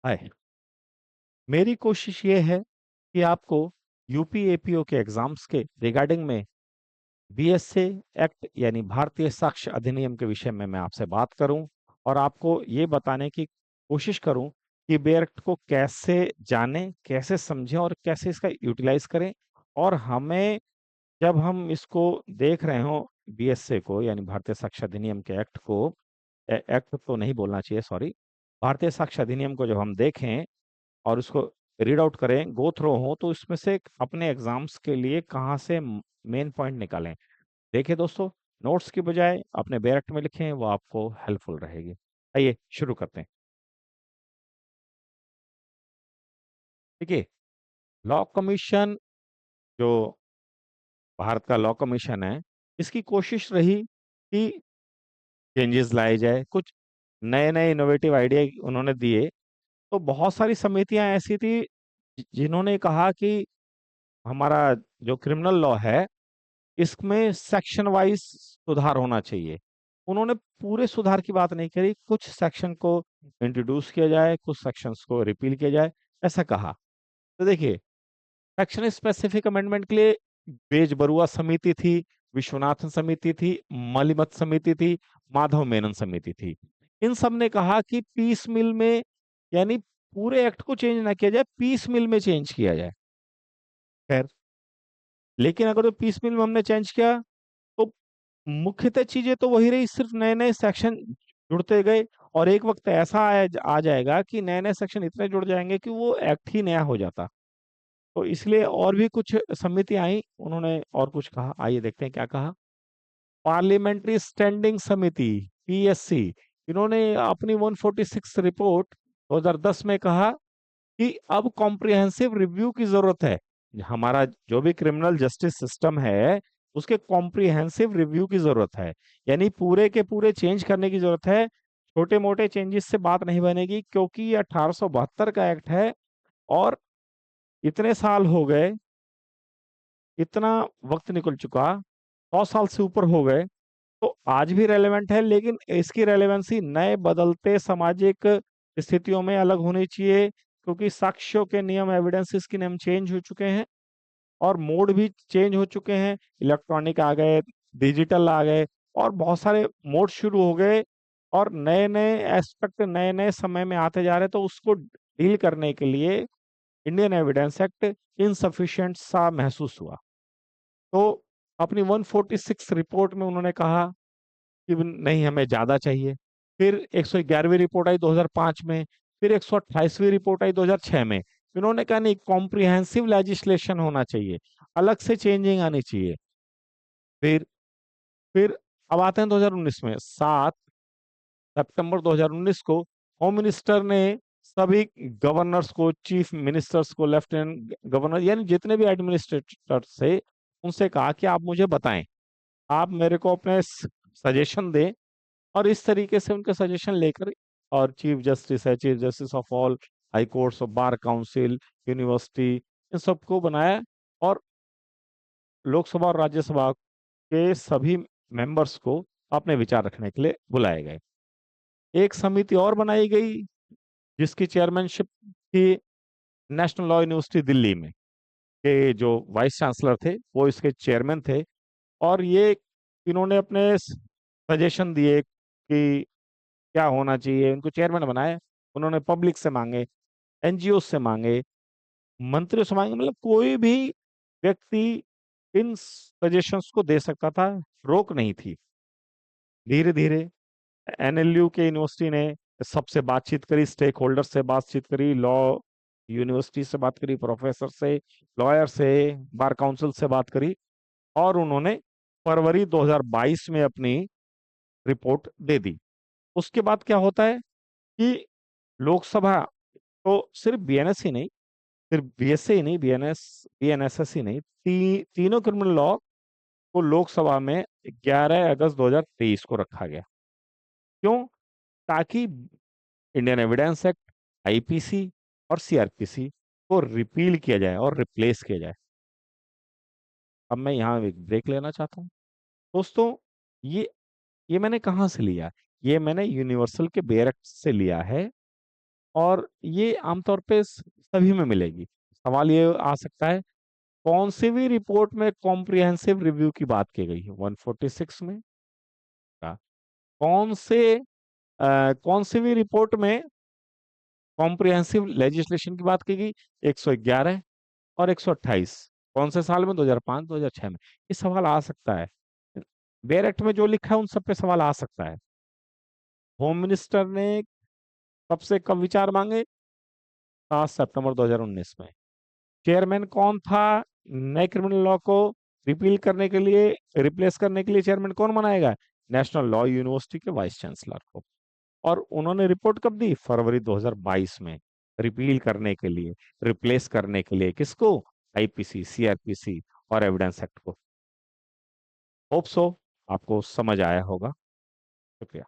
हाय। मेरी कोशिश ये है कि आपको यूपी एपीओ के एग्जाम्स के रिगार्डिंग में बीएसए एक्ट यानी भारतीय साक्ष्य अधिनियम के विषय में मैं आपसे बात करूं और आपको ये बताने की कोशिश करूं कि बे एक्ट को कैसे जानें, कैसे समझें और कैसे इसका यूटिलाइज करें। और हमें जब हम इसको देख रहे हो बीएसए को यानी भारतीय साक्ष्य अधिनियम के एक्ट को, एक्ट तो नहीं बोलना चाहिए, सॉरी, भारतीय साक्ष्य अधिनियम को जब हम देखें और उसको रीड आउट करें, गो थ्रू हो, तो इसमें से अपने एग्जाम्स के लिए कहाँ से मेन पॉइंट निकालें। देखिए दोस्तों, नोट्स की बजाय अपने बैरेक्ट में लिखें, वो आपको हेल्पफुल रहेगी। आइए शुरू करते हैं। देखिए, लॉ कमीशन, जो भारत का लॉ कमीशन है, इसकी कोशिश रही कि चेंजेस लाए जाए, कुछ नए नए इनोवेटिव आइडिया उन्होंने दिए। तो बहुत सारी समितियां ऐसी थी जिन्होंने कहा कि हमारा जो क्रिमिनल लॉ है इसमें सेक्शन वाइज सुधार होना चाहिए। उन्होंने पूरे सुधार की बात नहीं करी, कुछ सेक्शन को इंट्रोड्यूस किया जाए, कुछ सेक्शंस को रिपील किया जाए, ऐसा कहा। तो देखिए, सेक्शन स्पेसिफिक अमेंडमेंट के लिए बेज बरुआ समिति थी, विश्वनाथन समिति थी, मलिमत समिति थी, माधव मेनन समिति थी। इन सब ने कहा कि पीस मिल में, यानी पूरे एक्ट को चेंज ना किया जाए, पीस मिल में चेंज किया जाए। खैर, लेकिन अगर तो पीस मिल में हमने चेंज किया तो मुख्यतः चीजें तो वही रही, सिर्फ नए नए सेक्शन जुड़ते गए। और एक वक्त ऐसा आ जाएगा कि नए नए सेक्शन इतने जुड़ जाएंगे कि वो एक्ट ही नया हो जाता। तो इसलिए और भी कुछ समिति आई, उन्होंने और कुछ कहा। आइए देखते हैं क्या कहा। पार्लियामेंट्री स्टैंडिंग समिति, पीएससी, इन्होंने अपनी 146 रिपोर्ट 2010 में कहा कि अब कॉम्प्रिहेंसिव रिव्यू की जरूरत है। हमारा जो भी क्रिमिनल जस्टिस सिस्टम है उसके कॉम्प्रिहेंसिव रिव्यू की जरूरत है, यानी पूरे के पूरे चेंज करने की जरूरत है। छोटे मोटे चेंजेस से बात नहीं बनेगी, क्योंकि ये 1872 का एक्ट है और इतने साल हो गए, इतना वक्त निकल चुका, 100 साल से ऊपर हो गए, तो आज भी रेलेवेंट है। लेकिन इसकी रेलेवेंसी नए बदलते सामाजिक स्थितियों में अलग होनी चाहिए, क्योंकि साक्ष्यों के नियम, एविडेंसेस के नियम चेंज हो चुके हैं और मोड भी चेंज हो चुके हैं। इलेक्ट्रॉनिक आ गए, डिजिटल आ गए और बहुत सारे मोड शुरू हो गए और नए नए एस्पेक्ट नए नए समय में आते जा रहे हैं। तो उसको डील करने के लिए इंडियन एविडेंस एक्ट इनसफिशिएंट सा महसूस हुआ। तो अपनी 146 रिपोर्ट में उन्होंने कहा कि नहीं, हमें ज्यादा चाहिए। फिर 111वीं रिपोर्ट आई 2005 में, फिर 128वीं रिपोर्ट आई 2006 में। इन्होंने कहा नहीं, कॉम्प्रिहेंसिव लेजिस्लेशन होना चाहिए, अलग से चेंजिंग आनी चाहिए। फिर फिर अब आते हैं 2019 में। 7 सितंबर 2019 को होम मिनिस्टर ने सभी गवर्नर्स को, चीफ मिनिस्टर्स को, लेफ्टिनेंट गवर्नर, यानी जितने भी एडमिनिस्ट्रेटर से, उनसे कहा कि आप मुझे बताएं, आप मेरे को अपने सजेशन दें। और इस तरीके से उनके सजेशन लेकर, और चीफ जस्टिस है, chief justice of all high courts of bar council, university, इन सबको बनाया और लोकसभा और राज्यसभा के सभी मेंबर्स को अपने विचार रखने के लिए बुलाए गए। एक समिति और बनाई गई जिसकी चेयरमैनशिप थी नेशनल लॉ यूनिवर्सिटी दिल्ली में के जो वाइस चांसलर थे, वो इसके चेयरमैन थे। और ये इन्होंने अपने सजेशन दिए कि क्या होना चाहिए, उनको चेयरमैन बनाए। उन्होंने पब्लिक से मांगे, एनजीओ से मांगे, मंत्रियों से मांगे, मतलब कोई भी व्यक्ति इन सजेशंस को दे सकता था, रोक नहीं थी। धीरे धीरे एनएलयू के यूनिवर्सिटी ने सबसे बातचीत करी, स्टेक होल्डर से बातचीत करी, लॉ यूनिवर्सिटी से बात करी, प्रोफेसर से, लॉयर से, बार काउंसिल से बात करी और उन्होंने फरवरी 2022 में अपनी रिपोर्ट दे दी। उसके बाद क्या होता है कि लोकसभा, तो सिर्फ बीएनएस ही नहीं, सिर्फ बीएसए ही नहीं, बीएनएसएस ही नहीं, तीनों क्रिमिनल लॉ को लोकसभा में 11 अगस्त 2023 को रखा गया। क्यों? ताकि इंडियन एविडेंस एक्ट, आईपीसी और सीआरपीसी को रिपील किया जाए और रिप्लेस किया जाए। अब मैं यहाँ एक ब्रेक लेना चाहता हूँ दोस्तों। ये ये मैंने कहाँ से लिया? ये मैंने यूनिवर्सल के बेयर एक्ट से लिया है। और ये आमतौर पे सभी में मिलेगी। सवाल ये आ सकता है, कौन सी भी रिपोर्ट में कॉम्प्रिहेंसिव रिव्यू की बात की गई है? 146 में का कौन से कौन सी भी रिपोर्ट में कॉम्प्रिहेंसिव लेजिस्लेशन की बात की गई? 111 और 128। कौन से साल में? 2005 2006 में। ये सवाल आ सकता है। बेयर एक्ट में जो लिखा है उन सब पे सवाल आ सकता है। होम मिनिस्टर ने कब से कब विचार मांगे? 7 सितंबर 2019 में। चेयरमैन कौन था? नए क्रिमिनल लॉ को रिपील करने के लिए, रिप्लेस करने के लिए चेयरमैन कौन बनाएगा? नेशनल लॉ यूनिवर्सिटी के वाइस चांसलर को। और उन्होंने रिपोर्ट कब दी? फरवरी 2022 में। रिपील करने के लिए, रिप्लेस करने के लिए किसको? आईपीसी, सीआरपीसी और एविडेंस एक्ट को। होप सो आपको समझ आया होगा। शुक्रिया।